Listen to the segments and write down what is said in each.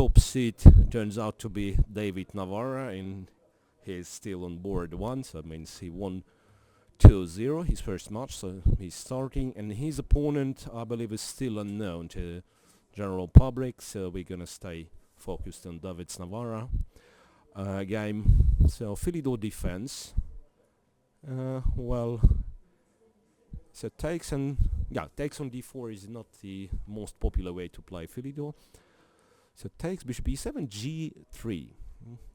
top seed turns out to be David Navara, and he's still on board 1, so that means he won 2-0 his first match, so he's starting, and his opponent I believe is still unknown to general public, so we're gonna stay focused on David's Navara game. So Philidor defense, well, so takes on d4 is not the most popular way to play Philidor. So takes bishop e7, g3.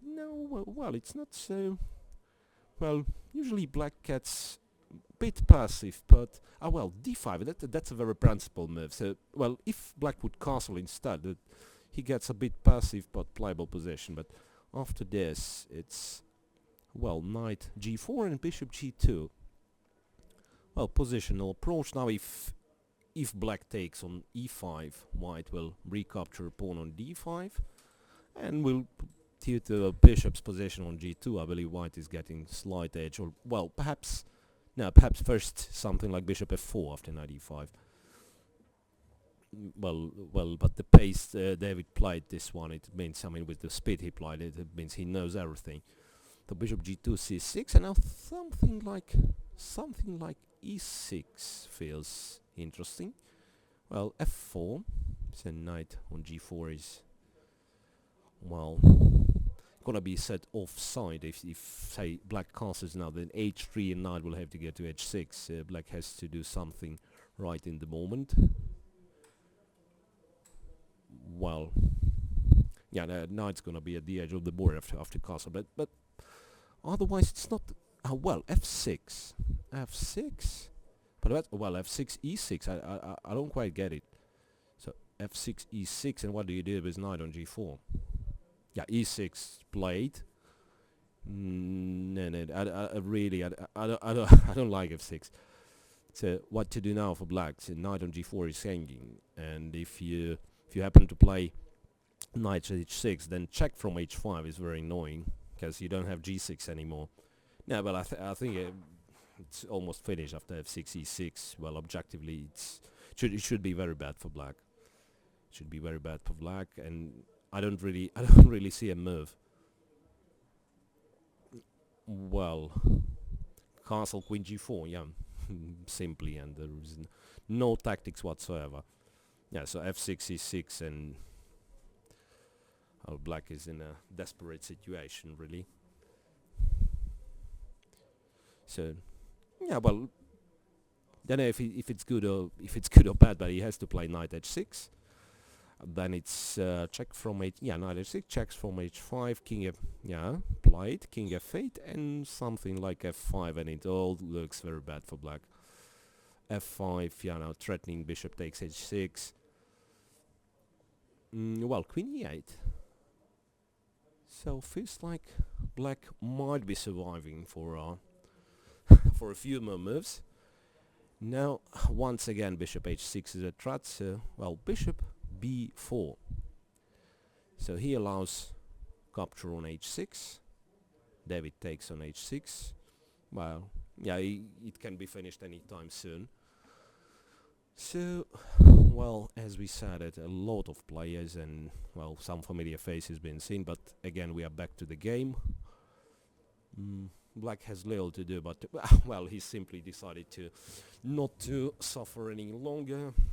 No, well, it's not so. Well, usually black gets a bit passive, but well, d5. That's a very principled move. So, well, if black would castle instead, he gets a bit passive but playable position. But after this, it's well, knight g4 and bishop g2. Well, positional approach. Now, if black takes on e5, white will recapture pawn on d5, and will due to the bishop's position on g2, I believe white is getting slight edge, or well, perhaps first something like bishop f4 after knight e5. Well, but the pace David played this one, it means, I mean, with the speed he played it, it means he knows everything. The bishop g2, c6, and now something like e6 feels interesting. Well, f4, so knight on g4 is, well, gonna be set offside. If say black castles now, then h3 and knight will have to get to h6. Black has to do something right in the moment. Well, yeah, the knight's gonna be at the edge of the board after castle, but otherwise it's not. Well, f6, but well, f6 e6. I don't quite get it. So f6 e6, and what do you do with knight on g4? Yeah, e6 played. No, I really don't like f6. So what to do now for black? So knight on g4 is hanging, and if you happen to play knight h6, then check from h5 is very annoying because you don't have g6 anymore. No, but I think it's almost finished after f6 e6. Well, objectively, it should be very bad for black. It should be very bad for black, and I don't really see a move. Well, castle queen g4, yeah, simply, and there is no tactics whatsoever. Yeah, so f6 e6, and black is in a desperate situation, really. So, yeah, well, then if it's good or bad, but he has to play knight h6. Then it's check from knight h6, checks from h5, king played, king f8, and something like f5, and it all looks very bad for black. f5, now threatening bishop takes h6. Well, queen e8. So feels like black might be surviving for for a few more moves. Now, once again, bishop h6 is a threat. So, well, bishop b4. So he allows capture on h6. David takes on h6. Well, yeah, it can be finished anytime soon. So, well, as we said, a lot of players and, well, some familiar faces been seen, but again, we are back to the game. Black has little to do, but, well, he simply decided to not to suffer any longer.